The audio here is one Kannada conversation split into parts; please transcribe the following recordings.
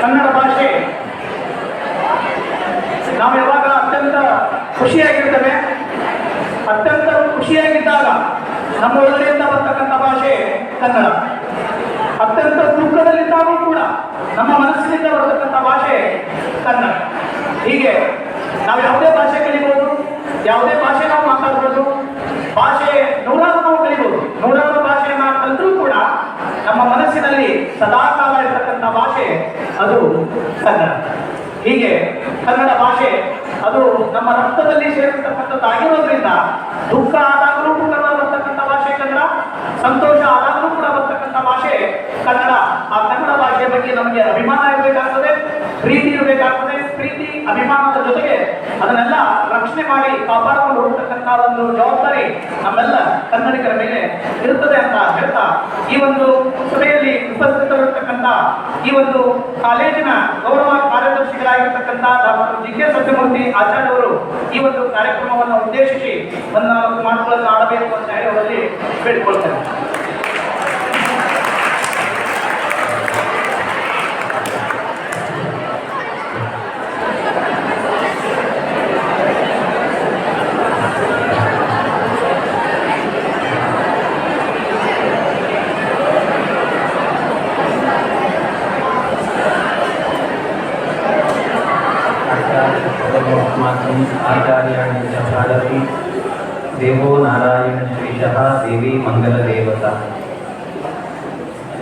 ಕನ್ನಡ ಭಾಷೆ ನಾವು ಯಾವಾಗ ಅತ್ಯಂತ ಖುಷಿಯಾಗಿರ್ತೇವೆ, ಅತ್ಯಂತ ಖುಷಿಯಾಗಿದ್ದಾಗ ನಮ್ಮ ಒಳಗಡೆಯಿಂದ ಬರ್ತಕ್ಕಂಥ ಭಾಷೆ ಕನ್ನಡ. ಅತ್ಯಂತ ದುಃಖದಲ್ಲಿದ್ದಾಗೂ ಕೂಡ ನಮ್ಮ ಮನಸ್ಸಿನಿಂದ ಬರತಕ್ಕಂಥ ಭಾಷೆ ಕನ್ನಡ. ಹೀಗೆ ನಾವು ಯಾವುದೇ ಭಾಷೆ ಕಲಿಬಹುದು, ಯಾವುದೇ ಭಾಷೆ ನಾವು ಮಾತಾಡ್ಬೋದು, ಭಾಷೆ ನೂರಾರು ನಾವು ಕಲಿಬಹುದು, ನೂರಾರು ಭಾಷೆಯನ್ನ ಕಲಿತರೂ ಕೂಡ ನಮ್ಮ ಮನಸ್ಸಿನಲ್ಲಿ ಸದಾಕಾಲ ಇರತಕ್ಕಂಥ ಭಾಷೆ ಅದು ಕನ್ನಡ. ಹೀಗೆ ಕನ್ನಡ ಭಾಷೆ ಅದು ನಮ್ಮ ರಕ್ತದಲ್ಲಿ ಸೇರಿರ್ತಕ್ಕಂಥದ್ದಾಗಿರೋದ್ರಿಂದ ದುಃಖ ಆದಾಗಲೂ ಕೂಡ ಬರ್ತಕ್ಕಂಥ ಭಾಷೆ ಕನ್ನಡ, ಸಂತೋಷ ಆದಾಗಲೂ ಕೂಡ ಬರ್ತಕ್ಕಂಥ ಭಾಷೆ ಕನ್ನಡ. ಆ ಕನ್ನಡ ಭಾಷೆಯ ಬಗ್ಗೆ ನಮಗೆ ಅಭಿಮಾನ ಇರಬೇಕಾಗ್ತದೆ, ಪ್ರೀತಿ ಇರಬೇಕಾಗ್ತದೆ. ಪ್ರೀತಿ ಅಭಿಮಾನದ ಜೊತೆಗೆ ಅದನ್ನೆಲ್ಲ ರಕ್ಷಣೆ ಮಾಡಿ ಕಾಪಾಡಿಕೊಂಡು ಹೋಗ್ತಕ್ಕಂಥ ಒಂದು ಜವಾಬ್ದಾರಿ ನಮ್ಮೆಲ್ಲ ಕನ್ನಡಿಗರ ಮೇಲೆ ಇರುತ್ತದೆ ಅಂತ ಹೇಳ್ತಾ, ಈ ಒಂದು ಸಭೆಯಲ್ಲಿ ಉಪಸ್ಥಿತರಿರ್ತಕ್ಕಂಥ ಈ ಒಂದು ಕಾಲೇಜಿನ ಗೌರವ ಕಾರ್ಯದರ್ಶಿಗಳಾಗಿರ್ತಕ್ಕಂಥ ಡಾಕ್ಟರ್ ಜಿ.ಕೆ. ಸತ್ಯಮೂರ್ತಿ ಆಚಾರ್ಯವರು ಈ ಒಂದು ಕಾರ್ಯಕ್ರಮವನ್ನು ಉದ್ದೇಶಿಸಿ ಒಂದು 4 ಮಾತುಗಳನ್ನು ಆಡಬೇಕು ಅಂತ ಹೇಳಿ ಅವರಲ್ಲಿ ಬೇಡಿಕೊಳ್ತೇನೆ. आचार्याणि च भारती देवो नारायण श्रीशः देवी मंगलदेवता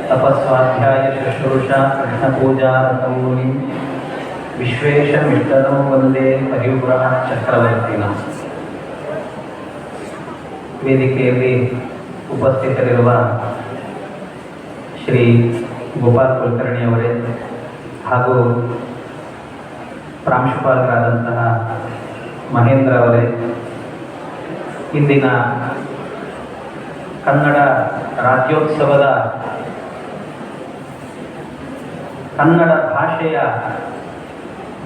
तपस्वाध्याय शुश्रूषा कृष्णपूजा रतमुनि विश्वेशमिष्टनो वंदे परिव्राह चक्रवर्तिना. ವೇದಿಕೆಯಲ್ಲಿ ಉಪಸ್ಥಿತರಿರುವ ಶ್ರೀ ಗೋಪಾಲ್ ಕುಲಕರ್ಣಿ ಅವರೇ ಹಾಗೂ ಪ್ರಾಂಶುಪಾಲರಾದಂತಹ ಮಹೇಂದ್ರ ಅವರೇ, ಇಂದಿನ ಕನ್ನಡ ರಾಜ್ಯೋತ್ಸವದ ಕನ್ನಡ ಭಾಷೆಯ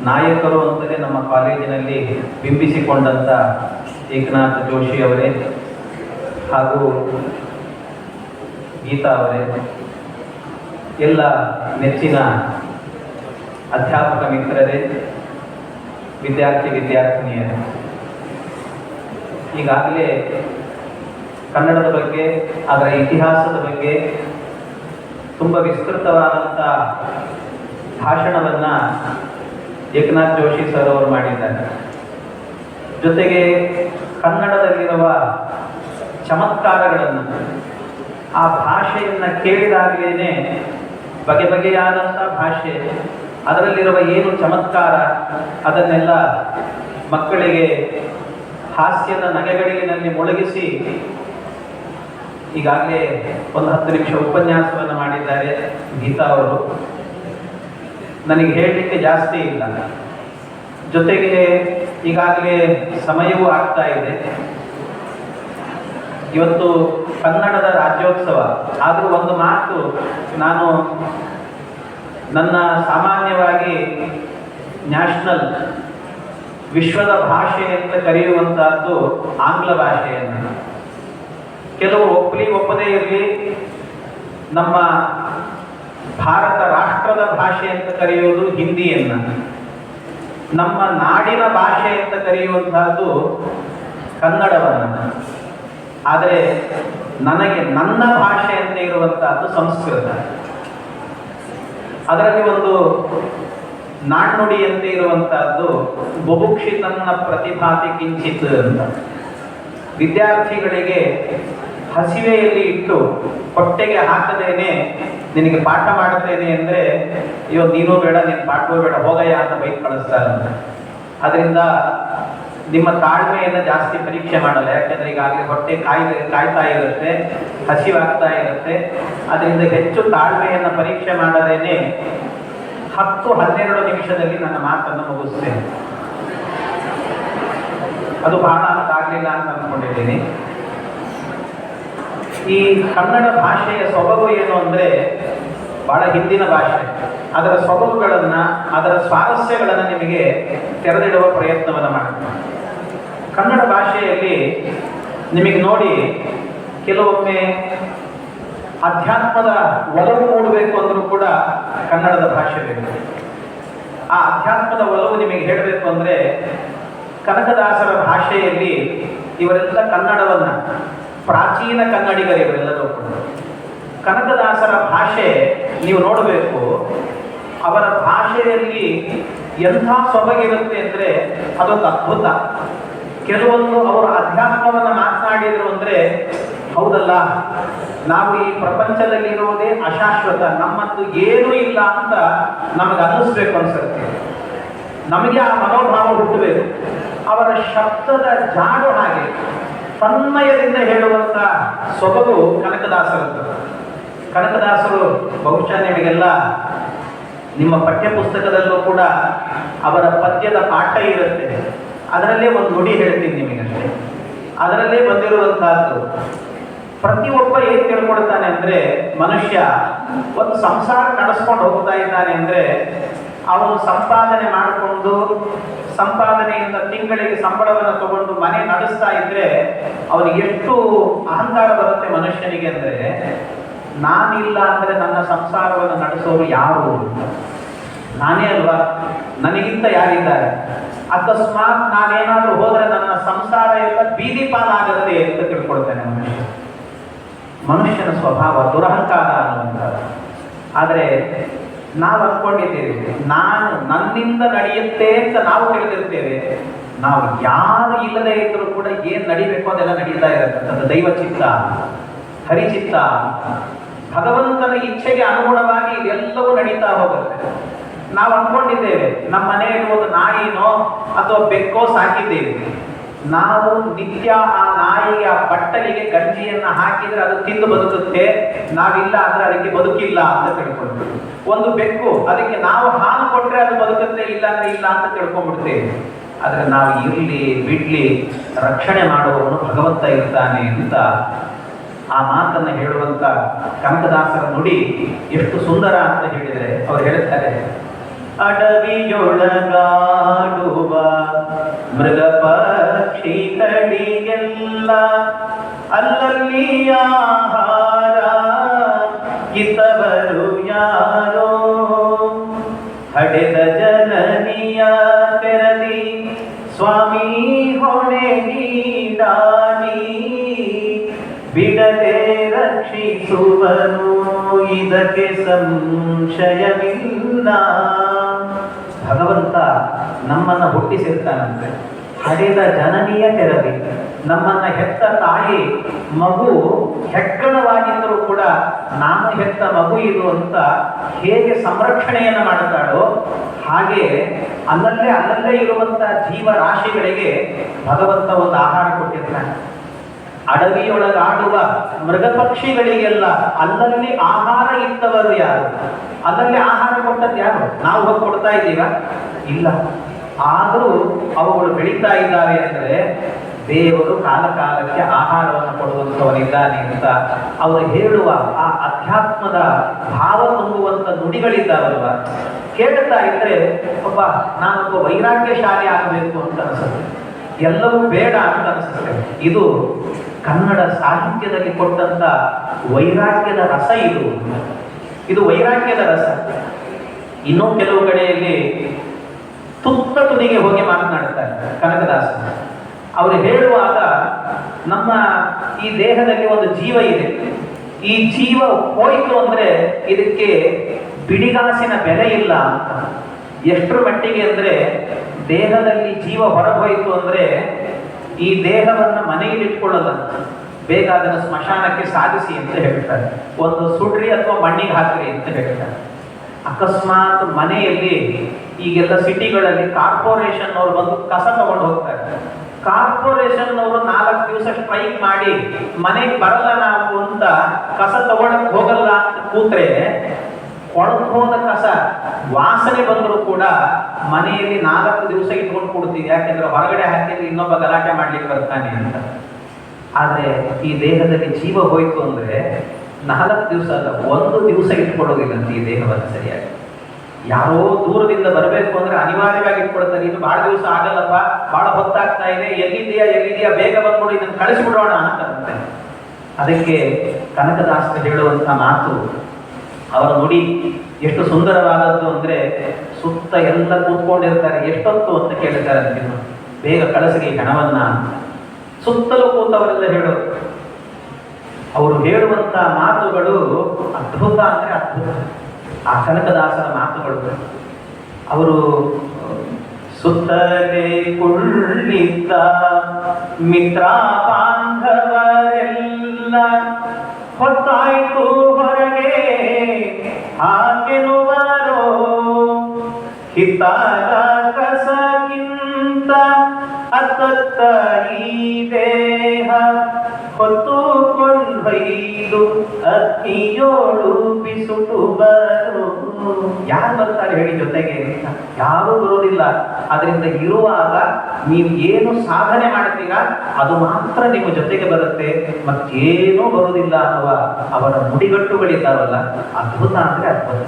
ನಾಯಕರು ಅಂತಲೇ ನಮ್ಮ ಕಾಲೇಜಿನಲ್ಲಿ ಬಿಂಬಿಸಿಕೊಂಡಂಥ ಏಕನಾಥ್ ಜೋಶಿ ಅವರೇ ಹಾಗೂ ಗೀತಾ ಅವರೇ, ಎಲ್ಲ ನೆಚ್ಚಿನ ಅಧ್ಯಾಪಕ ಮಿತ್ರರೇ, ವಿದ್ಯಾರ್ಥಿನಿಯರು, ಈಗಾಗಲೇ ಕನ್ನಡದ ಬಗ್ಗೆ, ಅದರ ಇತಿಹಾಸದ ಬಗ್ಗೆ ತುಂಬ ವಿಸ್ತೃತವಾದಂಥ ಭಾಷಣವನ್ನು ಏಕನಾಥ್ ಜೋಶಿ ಸರ್ ಅವರು ಮಾಡಿದ್ದಾರೆ. ಜೊತೆಗೆ ಕನ್ನಡದಲ್ಲಿರುವ ಚಮತ್ಕಾರಗಳನ್ನು, ಆ ಭಾಷೆಯನ್ನು ಕೇಳಿದಾಗಲೇ ಬಗೆ ಬಗೆಯಾದಂಥ ಭಾಷೆ, ಅದರಲ್ಲಿರುವ ಏನು ಚಮತ್ಕಾರ ಅದನ್ನೆಲ್ಲ ಮಕ್ಕಳಿಗೆ ಹಾಸ್ಯದ ನಗೆಗಡಲಿನಲ್ಲಿ ಮುಳುಗಿಸಿ ಈಗಾಗಲೇ ಒಂದು 10 ನಿಮಿಷ ಉಪನ್ಯಾಸವನ್ನು ಮಾಡಿದ್ದಾರೆ ಗೀತಾ ಅವರು. ನನಗೆ ಹೇಳಲಿಕ್ಕೆ ಜಾಸ್ತಿ ಇಲ್ಲ. ಜೊತೆಗೆ ಈಗಾಗಲೇ ಸಮಯವೂ ಆಗ್ತಾ ಇದೆ. ಇವತ್ತು ಕನ್ನಡದ ರಾಜ್ಯೋತ್ಸವ. ಆದರೂ ಒಂದು ಮಾತು, ನಾನು ನನ್ನ ಸಾಮಾನ್ಯವಾಗಿ ನ್ಯಾಷನಲ್ ವಿಶ್ವದ ಭಾಷೆ ಅಂತ ಕರೆಯುವಂತಹದ್ದು ಆಂಗ್ಲ ಭಾಷೆಯನ್ನು. ಕೆಲವು ಒಪ್ಪದೇ ಇರಲಿ, ನಮ್ಮ ಭಾರತ ರಾಷ್ಟ್ರದ ಭಾಷೆ ಅಂತ ಕರೆಯುವುದು ಹಿಂದಿಯನ್ನು, ನಮ್ಮ ನಾಡಿನ ಭಾಷೆ ಅಂತ ಕರೆಯುವಂತಹದ್ದು ಕನ್ನಡವನ್ನು. ಆದರೆ ನನಗೆ ನನ್ನ ಭಾಷೆ ಅಂತ ಇರುವಂತಹದ್ದು ಸಂಸ್ಕೃತ. ಅದರಲ್ಲಿ ಒಂದು ನಾಣ್ಣುಡಿಯಂತೆ ಇರುವಂತಹದ್ದು ಬುಭುಕ್ಷಿತನ್ನ ಪ್ರತಿಭಾತಿ ಕಿಂಚಿತ್ ಅಂತ. ವಿದ್ಯಾರ್ಥಿಗಳಿಗೆ ಹಸಿವೆಯಲ್ಲಿ ಇಟ್ಟು ಹೊಟ್ಟೆಗೆ ಹಾಕದೇನೆ ನಿನಗೆ ಪಾಠ ಮಾಡುತ್ತೇನೆ ಅಂದರೆ, ಅಯ್ಯೋ ನೀನು ಬೇಡ, ನೀನು ಪಾಠವೂ ಬೇಡ, ಹೋಗಯ್ಯ ಅಂತ ಬೈಕ್ ಕಳಿಸ್ತಾರೆ. ಅದರಿಂದ ನಿಮ್ಮ ತಾಳ್ಮೆಯನ್ನು ಜಾಸ್ತಿ ಪರೀಕ್ಷೆ ಮಾಡಲ್ಲ. ಯಾಕೆಂದರೆ ಈಗಾಗಲೇ ಹೊಟ್ಟೆ ಕಾಯ್ತಾ ಇರುತ್ತೆ, ಹಸಿವಾಗ್ತಾ ಇರುತ್ತೆ. ಅದರಿಂದ ಹೆಚ್ಚು ತಾಳ್ಮೆಯನ್ನು ಪರೀಕ್ಷೆ ಮಾಡದೇನೆ 10-12 ನಿಮಿಷದಲ್ಲಿ ನನ್ನ ಮಾತನ್ನು ಮುಗಿಸ್ತೇನೆ. ಅದು ಬಹಳ ಆಗಲಿಲ್ಲ ಅಂತ ಅಂದ್ಕೊಂಡಿದ್ದೀನಿ. ಈ ಕನ್ನಡ ಭಾಷೆಯ ಸೊಬಗು ಏನು ಅಂದರೆ, ಬಹಳ ಹಿಂದಿನ ಭಾಷೆ. ಅದರ ಸೊಬಗುಗಳನ್ನು, ಅದರ ಸ್ವಾರಸ್ಯಗಳನ್ನು ನಿಮಗೆ ತೆರೆದಿಡುವ ಪ್ರಯತ್ನವನ್ನು ಮಾಡ್ತೀನಿ. ಕನ್ನಡ ಭಾಷೆಯಲ್ಲಿ ನಿಮಗೆ ನೋಡಿ, ಕೆಲವೊಮ್ಮೆ ಅಧ್ಯಾತ್ಮದ ಒಲವು ಮೂಡಬೇಕು ಅಂದರೂ ಕೂಡ ಕನ್ನಡದ ಭಾಷೆ ಬೇಕು. ಆ ಅಧ್ಯಾತ್ಮದ ಒಲವು ನಿಮಗೆ ಹೇಳಬೇಕು ಅಂದರೆ, ಕನಕದಾಸರ ಭಾಷೆಯಲ್ಲಿ ಇವರೆಲ್ಲ ಕನ್ನಡವನ್ನ, ಪ್ರಾಚೀನ ಕನ್ನಡಿಗರು ಇವರೆಲ್ಲರೂ ಕೂಡ. ಕನಕದಾಸರ ಭಾಷೆ ನೀವು ನೋಡಬೇಕು, ಅವರ ಭಾಷೆಯಲ್ಲಿ ಎಂಥ ಸೊಬಗಿರುತ್ತೆ ಅಂದರೆ ಅದೊಂದು ಅದ್ಭುತ. ಕೆಲವೊಂದು ಅವರು ಅಧ್ಯಾತ್ಮವನ್ನು ಮಾತನಾಡಿದರು ಅಂದರೆ, ಹೌದಲ್ಲ, ನಾವು ಈ ಪ್ರಪಂಚದಲ್ಲಿರುವುದೇ ಅಶಾಶ್ವತ, ನಮ್ಮದ್ದು ಏನೂ ಇಲ್ಲ ಅಂತ ನಮಗೆ ಅನ್ನಿಸ್ಬೇಕು ಅನ್ಸುತ್ತೆ. ನಮಗೆ ಆ ಮನೋಭಾವ ಹುಟ್ಟಬೇಕು. ಅವರ ಶಬ್ದದ ಜಾಡು ಹಾಗೆ ತನ್ಮಯದಿಂದ ಹೇಳುವಂಥ ಸೊಬಗು ಕನಕದಾಸರದ್ದು. ಕನಕದಾಸರು ಬಹುಶಃ ನಿಮಗೆಲ್ಲ ನಿಮ್ಮ ಪಠ್ಯಪುಸ್ತಕದಲ್ಲೂ ಕೂಡ ಅವರ ಪದ್ಯದ ಪಾಠ ಇರುತ್ತೆ. ಅದರಲ್ಲೇ ಒಂದು ನುಡಿ ಹೇಳ್ತೀನಿ ನಿಮಗಷ್ಟೇ. ಅದರಲ್ಲೇ ಬಂದಿರುವಂತಹದ್ದು, ಪ್ರತಿಯೊಬ್ಬ ಏನು ತಿಳ್ಕೊಳ್ತಾನೆ ಅಂದರೆ, ಮನುಷ್ಯ ಒಂದು ಸಂಸಾರ ನಡೆಸ್ಕೊಂಡು ಹೋಗ್ತಾ ಇದ್ದಾನೆ ಅಂದರೆ, ಅವನು ಸಂಪಾದನೆ ಮಾಡಿಕೊಂಡು ಸಂಪಾದನೆಯಿಂದ ತಿಂಗಳಿಗೆ ಸಂಬಳವನ್ನು ತಗೊಂಡು ಮನೆ ನಡೆಸ್ತಾ ಇದ್ರೆ ಅವನಿಗೆ ಎಷ್ಟು ಅಹಂಕಾರ ಬರುತ್ತೆ ಮನುಷ್ಯನಿಗೆ ಅಂದರೆ, ನಾನಿಲ್ಲ ಅಂದರೆ ನನ್ನ ಸಂಸಾರವನ್ನು ನಡೆಸೋರು ಯಾರು? ನಾನೇ ಅಲ್ವಾ, ನನಗಿಂತ ಯಾರಿದ್ದಾರೆ? ಅಕಸ್ಮಾತ್ ನಾನೇನಾದ್ರೂ ಹೋದರೆ ನನ್ನ ಸಂಸಾರ ಎಲ್ಲ ಬೀದಿ ಪಾಲಾಗತ್ತೆ ಅಂತ ತಿಳ್ಕೊಳ್ತಾನೆ ಮನುಷ್ಯ. ಮನುಷ್ಯನ ಸ್ವಭಾವ ದುರಹಂಕಾರ ಅನ್ನುವಂಥದ್ದು. ಆದರೆ ನಾವು ಅಂದ್ಕೊಂಡಿದ್ದೇವೆ, ನನ್ನಿಂದ ನಡೆಯುತ್ತೆ ಅಂತ ನಾವು ತಿಳಿದಿರ್ತೇವೆ. ನಾವು ಯಾರು ಇಲ್ಲದೆ ಇದ್ರೂ ಕೂಡ ಏನು ನಡಿಬೇಕು ಅದೆಲ್ಲ ನಡೀತಾ ಇರುತ್ತೆ. ಅದು ದೈವ ಚಿತ್ತ, ಹರಿಚಿತ್ತ, ಭಗವಂತನ ಇಚ್ಛೆಗೆ ಅನುಗುಣವಾಗಿ ಇದೆಲ್ಲವೂ ನಡೀತಾ ಹೋಗುತ್ತೆ. ನಾವು ಅಂದ್ಕೊಂಡಿದ್ದೇವೆ ನಮ್ಮ ಮನೆಯಲ್ಲಿ ಒಂದು ನಾಯಿನೋ ಅಥವಾ ಬೆಕ್ಕೋ ಸಾಕಿದ್ದೇವೆ, ನಾವು ನಿತ್ಯ ಆ ನಾಯಿಗೆ ಆ ಬಟ್ಟಲಿಗೆ ಗಂಜಿಯನ್ನು ಹಾಕಿದ್ರೆ ಅದು ತಿಂದು ಬದುಕುತ್ತೆ, ನಾವಿಲ್ಲ ಅಂದ್ರೆ ಅದಕ್ಕೆ ಬದುಕಿಲ್ಲ ಅಂತ ತಿಳ್ಕೊಳ್ತೀವಿ. ಒಂದು ಬೆಕ್ಕು, ಅದಕ್ಕೆ ನಾವು ಹಾಲು ಕೊಟ್ರೆ ಅದು ಬದುಕುತ್ತೆ, ಇಲ್ಲ ಅಂದ್ರೆ ಇಲ್ಲ ಅಂತ ತಿಳ್ಕೊಂಡ್ಬಿಡ್ತೇವೆ. ಆದ್ರೆ ನಾವು ಇರ್ಲಿ ಬಿಡ್ಲಿ ರಕ್ಷಣೆ ಮಾಡುವವನು ಭಗವಂತ ಇರ್ತಾನೆ ಅಂತ ಆ ಮಾತನ್ನು ಹೇಳುವಂತ ಕನಕದಾಸರ ನುಡಿ ಎಷ್ಟು ಸುಂದರ ಅಂತ ಹೇಳಿದರೆ, ಅವ್ರು ಹೇಳ್ತಾರೆ, ಅಡವಿಯೊಳಗಾಡುವ ಮೃಗ ಪಕ್ಷಿಗಳಿಗೆಲ್ಲ ಅಲ್ಲಲ್ಲಿ ಆಹಾರ ಇತವರು ಯಾರೋ, ಹಡೆದ ಜನನಿಯ ತೆರದಿ ಸ್ವಾಮಿ ಹೊಣೆ ನೀಡಾನಿ, ಬಿಡದೆ ರಕ್ಷಿಸುವನು ಇದಕ್ಕೆ ಸಂಶಯವಿಲ್ಲ. ಭಗವಂತ ನಮ್ಮನ್ನ ಹುಟ್ಟಿಸಿರ್ತಾನಂತೆ, ಹಡೆದ ಜನನಿಯ ತೆರದಿ, ನಮ್ಮನ್ನ ಹೆತ್ತ ತಾಯಿ ಮಗು ಹೆಗ್ಗಣವಾಗಿದ್ದರೂ ಕೂಡ ನಾನು ಹೆತ್ತ ಮಗು ಇದು ಅಂತ ಹೇಗೆ ಸಂರಕ್ಷಣೆಯನ್ನು ಮಾಡುತ್ತಾಳೋ ಹಾಗೆ ಅಲ್ಲಲ್ಲೇ ಇರುವಂತ ಜೀವರಾಶಿಗಳಿಗೆ ಭಗವಂತ ಒಂದು ಆಹಾರ ಕೊಟ್ಟಿರ್ತಾನೆ. ಅಡವಿಯೊಳಗಾಡುವ ಮೃಗ ಪಕ್ಷಿಗಳಿಗೆಲ್ಲ ಅಲ್ಲಲ್ಲಿ ಆಹಾರ ಇತ್ತವರು ಯಾರು? ಅಲ್ಲಲ್ಲಿ ಆಹಾರ ಕೊಟ್ಟದ್ದು ಯಾರು? ನಾವು ಹೋಗಿ ಕೊಡ್ತಾ ಇದ್ದೀವ? ಇಲ್ಲ. ಆದರೂ ಅವುಗಳು ಬೆಳೀತಾ ಇದ್ದಾವೆ ಅಂದರೆ ದೇವರು ಕಾಲ ಕಾಲಕ್ಕೆ ಆಹಾರವನ್ನು ಕೊಡುವಂಥವನಿದ್ದಾನೆ ಅಂತ ಅವರು ಹೇಳುವ ಆ ಅಧ್ಯಾತ್ಮದ ಭಾವ ತುಂಬುವಂಥ ನುಡಿಗಳಿದ್ದಾವಲ್ವ, ಕೇಳ್ತಾ ಇದ್ರೆ ಒಬ್ಬ ನಾನೊಬ್ಬ ವೈರಾಗ್ಯಶಾಲಿ ಆಗಬೇಕು ಅಂತ ಅನಿಸುತ್ತೆ, ಎಲ್ಲವೂ ಬೇಡ ಅಂತ ಅನಿಸುತ್ತೆ. ಇದು ಕನ್ನಡ ಸಾಹಿತ್ಯದಲ್ಲಿ ಕೊಟ್ಟಂತ ವೈರಾಗ್ಯದ ರಸ. ಇದು ವೈರಾಗ್ಯದ ರಸ. ಇನ್ನೂ ಕೆಲವು ಕಡೆಯಲ್ಲಿ ತುತ್ತ ತುದಿಗೆ ಹೋಗಿ ಮಾತನಾಡುತ್ತಾರೆ ಕನಕದಾಸ. ಅವರು ಹೇಳುವಾಗ ನಮ್ಮ ಈ ದೇಹದಲ್ಲಿ ಒಂದು ಜೀವ ಇದೆ, ಈ ಜೀವ ಹೋಯಿತು ಅಂದ್ರೆ ಇದಕ್ಕೆ ಬಿಡಿಗಾಸಿನ ಬೆಲೆ ಇಲ್ಲ ಅಂತ. ಎಷ್ಟರ ಮಟ್ಟಿಗೆ ಅಂದ್ರೆ ದೇಹದಲ್ಲಿ ಜೀವ ಹೊರಗೋಯಿತು ಅಂದ್ರೆ ಈ ದೇಹವನ್ನು ಮನೆಯಲ್ಲಿ ಇಟ್ಕೊಳ್ಳಲ್ಲ, ಬೇಗ ಅದನ್ನು ಸ್ಮಶಾನಕ್ಕೆ ಸಾಗಿಸಿ ಅಂತ ಹೇಳ್ತಾರೆ, ಒಂದು ಸುಡ್ರಿ ಅಥವಾ ಮಣ್ಣಿಗೆ ಹಾಕ್ರಿ ಅಂತ ಹೇಳ್ತಾರೆ. ಅಕಸ್ಮಾತ್ ಮನೆಯಲ್ಲಿ ಈಗೆಲ್ಲ ಸಿಟಿಗಳಲ್ಲಿ ಕಾರ್ಪೊರೇಷನ್ ಅವರು ಬಂದು ಕಸ ತಗೊಂಡು ಹೋಗ್ತಾರೆ. ಕಾರ್ಪೊರೇಷನ್ ಅವರು 4 ದಿವಸ ಸ್ಟ್ರೈಕ್ ಮಾಡಿ ಮನೆಗೆ ಬರಲ್ಲ ನಾವು ಅಂತ ಕಸ ತಗೊಳಕ್ ಹೋಗಲ್ಲ ಅಂತ ಕೂತ್ರೆ, ಒಳಗೆ ಹೋದ ಕಸ ವಾಸನೆ ಬಂದರೂ ಕೂಡ ಮನೆಯಲ್ಲಿ 4 ದಿವಸ ಇಟ್ಕೊಂಡು ಕೊಡ್ತೀವಿ, ಯಾಕೆಂದ್ರೆ ಹೊರಗಡೆ ಹಾಕಿದ್ರೆ ಇನ್ನೊಬ್ಬ ಗಲಾಟೆ ಮಾಡ್ಲಿಕ್ಕೆ ಬರ್ತಾನೆ ಅಂತ. ಆದ್ರೆ ಈ ದೇಹದಲ್ಲಿ ಜೀವ ಹೋಯ್ತು ಅಂದ್ರೆ 4 ದಿವಸ ಅಲ್ಲ, 1 ದಿವಸ ಇಟ್ಕೊಳ್ಳೋದಿಲ್ಲಂತೆ ಈ ದೇಹವನ್ನು ಸರಿಯಾಗಿ. ಯಾರೋ ದೂರದಿಂದ ಬರಬೇಕು ಅಂದ್ರೆ ಅನಿವಾರ್ಯವಾಗಿ ಇಟ್ಕೊಳ್ತಾರೆ, ಇದು ಬಹಳ ದಿವಸ ಆಗಲ್ಲಪ್ಪ, ಬಹಳ ಹೊತ್ತಾಗ್ತಾ ಇದೆ, ಎಲ್ಲಿದೆಯಾ ಬೇಗ ಬಂದ್ಬಿಡು, ಇದನ್ನು ಕಳಿಸಿಬಿಡೋಣ ಅಂತಂತೆ. ಅದಕ್ಕೆ ಕನಕದಾಸ ಹೇಳುವಂತ ಮಾತು, ಅವರ ನುಡಿ ಎಷ್ಟು ಸುಂದರವಾದದ್ದು ಅಂದರೆ ಸುತ್ತ ಎಲ್ಲ ಕೂತ್ಕೊಂಡಿರ್ತಾರೆ. ಎಷ್ಟೊತ್ತು ಅಂತ ಕೇಳ್ತಾರೆ ಅಂತಿನ್ನು, ಬೇಗ ಕಳಿಸಿಗೆ ಹಣವನ್ನ. ಸುತ್ತಲೂ ಕೂತವರೆಲ್ಲ ಹೇಳೋರು. ಅವರು ಹೇಳುವಂಥ ಮಾತುಗಳು ಅದ್ಭುತ ಅಂದರೆ ಅದ್ಭುತ. ಆ ಕನಕದಾಸರ ಮಾತುಗಳು. ಅವರು ಸುತ್ತಲೇ ಕುಳ್ಳಿದ್ದ ಮಿತ್ರ ಬಾಂಧವರೆಲ್ಲ ಹೊತ್ತಾಯ್ತು ಹೊರಗೆ ಹಾಗೆನುವರು, ಹಿತ್ತಾದ ಕಸಕ್ಕಿಂತ ಅತ್ತತ್ತ ಈ ದೇಹ ಹೊತ್ತುಕೊಂಡೊಯ್ದು ಅಗ್ನಿಯೋಳು ಬಿಸುಟು ಬರು. ಯಾರು ಬರ್ತಾರೆ ಹೇಳಿ ಜೊತೆಗೆ? ಯಾರೂ ಬರೋದಿಲ್ಲ. ಅದರಿಂದ ಇರುವಾಗ ನೀವು ಏನು ಸಾಧನೆ ಮಾಡ್ತೀರಾ ಅದು ಮಾತ್ರ ನಿಮ್ಮ ಜೊತೆಗೆ ಬರುತ್ತೆ, ಮತ್ತೇನೂ ಬರುವುದಿಲ್ಲ ಅನ್ನುವ ಅವರ ನುಡಿಗಟ್ಟುಗಳಿದ್ದಾವಲ್ಲ, ಅದ್ಭುತ ಅಂದರೆ ಅದ್ಭುತ.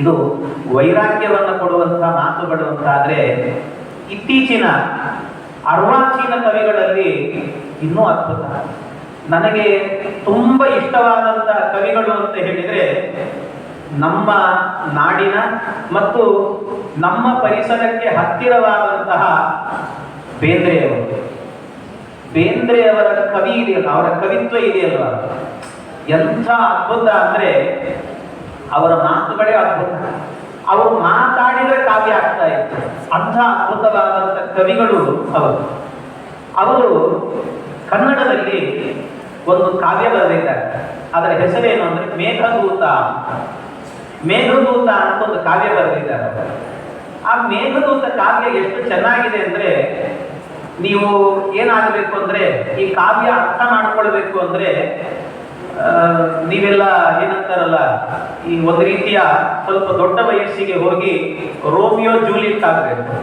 ಇದು ವೈರಾಗ್ಯವನ್ನು ಕೊಡುವಂತಹ ಮಾತುಗಳು ಅಂತಾದ್ರೆ ಇತ್ತೀಚಿನ ಅರ್ವಾಚೀನ ಕವಿಗಳಲ್ಲಿ ಇನ್ನೂ ಅದ್ಭುತ. ನನಗೆ ತುಂಬ ಇಷ್ಟವಾದಂತಹ ಕವಿಗಳು ಅಂತ ಹೇಳಿದರೆ ನಮ್ಮ ನಾಡಿನ ಮತ್ತು ನಮ್ಮ ಪರಿಸರಕ್ಕೆ ಹತ್ತಿರವಾದಂತಹ ಬೇಂದ್ರೆಯವರು. ಬೇಂದ್ರೆಯವರ ಕವಿ ಇದೆಯಲ್ಲ, ಅವರ ಕವಿತ್ವ ಇದೆಯಲ್ವ, ಎಂಥ ಅದ್ಭುತ ಅಂದರೆ ಅವರ ಮಾತುಗಳೇ ಅದ್ಭುತ. ಅವರು ಮಾತಾಡಿದರೆ ಕಾವ್ಯ ಆಗ್ತಾ ಇತ್ತು, ಅಂಥ ಅದ್ಭುತವಾದಂಥ ಕವಿಗಳು ಅವರು. ಅವರು ಕನ್ನಡದಲ್ಲಿ ಒಂದು ಕಾವ್ಯ ಬರೆದಿದ್ದಾರೆ. ಅದರ ಹೆಸರೇನು ಅಂದರೆ ಮೇಘದೂತ. ಮೇಘದೂತ ಅಂತ ಒಂದು ಕಾವ್ಯ ಬರೆದಿದ್ದಾರೆ. ಆ ಮೇಘದೂತ ಕಾವ್ಯ ಎಷ್ಟು ಚೆನ್ನಾಗಿದೆ ಅಂದರೆ, ನೀವು ಏನಾಗಬೇಕು ಅಂದರೆ ಈ ಕಾವ್ಯ ಅರ್ಥ ಮಾಡ್ಕೊಳ್ಬೇಕು ಅಂದರೆ ನೀವೆಲ್ಲ ಏನಂತಾರಲ್ಲ, ಈ ಒಂದು ರೀತಿಯ ಸ್ವಲ್ಪ ದೊಡ್ಡ ವಯಸ್ಸಿಗೆ ಹೋಗಿ ರೋಮಿಯೋ ಜೂಲಿಯಟ್ ಆಗಬೇಕು.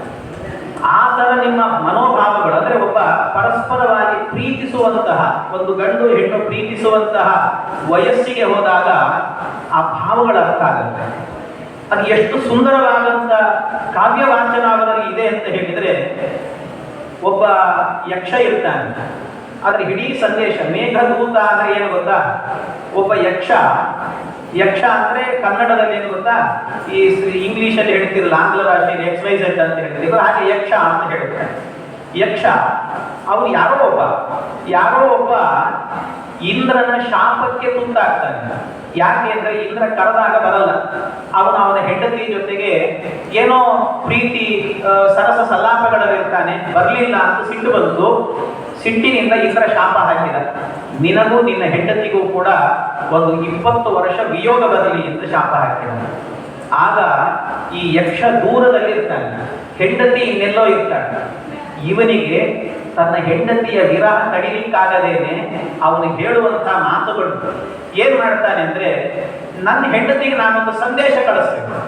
ಆ ಥರ ನಿಮ್ಮ ಮನೋಭಾವಗಳು ಅಂದರೆ ಒಬ್ಬ ಪರಸ್ಪರವಾಗಿ ಪ್ರೀತಿಸುವಂತಹ, ಒಂದು ಗಂಡು ಹೆಣ್ಣು ಪ್ರೀತಿಸುವಂತಹ ವಯಸ್ಸಿಗೆ ಹೋದಾಗ ಆ ಭಾವಗಳ ಅರ್ಥ ಆಗುತ್ತೆ. ಅದು ಎಷ್ಟು ಸುಂದರವಾದಂಥ ಕಾವ್ಯ ವಾಚನ ಅವರಲ್ಲಿ ಇದೆ ಅಂತ ಹೇಳಿದರೆ, ಒಬ್ಬ ಯಕ್ಷ ಇರ್ತಾನೆ, ಆದರೆ ಇಡೀ ಸಂದೇಶ ಮೇಘದೂತ ಅಂದರೆ ಏನು ಗೊತ್ತಾ? ಒಬ್ಬ ಯಕ್ಷ ಅಂದರೆ ಕನ್ನಡದಲ್ಲಿ ಏನು ಗೊತ್ತಾ, ಈ ಇಂಗ್ಲೀಷಲ್ಲಿ ಹೇಳ್ತಿರಲ್ಲ, ಆಂಗ್ಲ ಭಾಷೆಯಲ್ಲಿ XYZ ಅಂತ ಹೇಳ್ತಿದ್ರು, ಹಾಗೆ ಯಕ್ಷ ಅಂತ ಹೇಳ್ತಾರೆ. ಯಕ್ಷ ಅವನು ಯಾರೋ ಒಬ್ಬ ಇಂದ್ರನ ಶಾಪಕ್ಕೆ ತುತ್ತಾಗ್ತಾನೆ. ಯಾಕೆ ಅಂದರೆ ಇಂದ್ರ ಕರೆದಾಗ ಬರಲ್ಲ. ಅವನ ಹೆಂಡತಿ ಜೊತೆಗೆ ಏನೋ ಪ್ರೀತಿ ಸರಸ ಸಲ್ಲಾಪಗಳಲ್ಲಿರ್ತಾನೆ, ಬರಲಿಲ್ಲ ಅಂತ ಸಿಟ್ಟು ಬಂತು. ಸಿಟ್ಟಿನಿಂದ ಇಂದ್ರ ಶಾಪ ಹಾಕಿದ, ನಿನಗೂ ನಿನ್ನ ಹೆಂಡತಿಗೂ ಕೂಡ ಒಂದು 20 ವರ್ಷ ವಿಯೋಗ ಬರಲಿ ಎಂದು ಶಾಪ ಹಾಕಿದ. ಆಗ ಈ ಯಕ್ಷ ದೂರದಲ್ಲಿರ್ತಾನೆ, ಹೆಂಡತಿ ಇನ್ನೆಲ್ಲೋ ಇರ್ತಾನೆ. ಇವನಿಗೆ ತನ್ನ ಹೆಂಡತಿಯ ವಿರಹ ತಡಿಲಿಕ್ಕಾಗದೇನೆ ಅವನಿಗೆ ಹೇಳುವಂತಹ ಮಾತುಗಳು ಏನ್ ಮಾಡ್ತಾನೆ ಅಂದ್ರೆ, ನನ್ನ ಹೆಂಡತಿಗೆ ನಾನೊಂದು ಸಂದೇಶ ಕಳಿಸ್ಬೇಕು,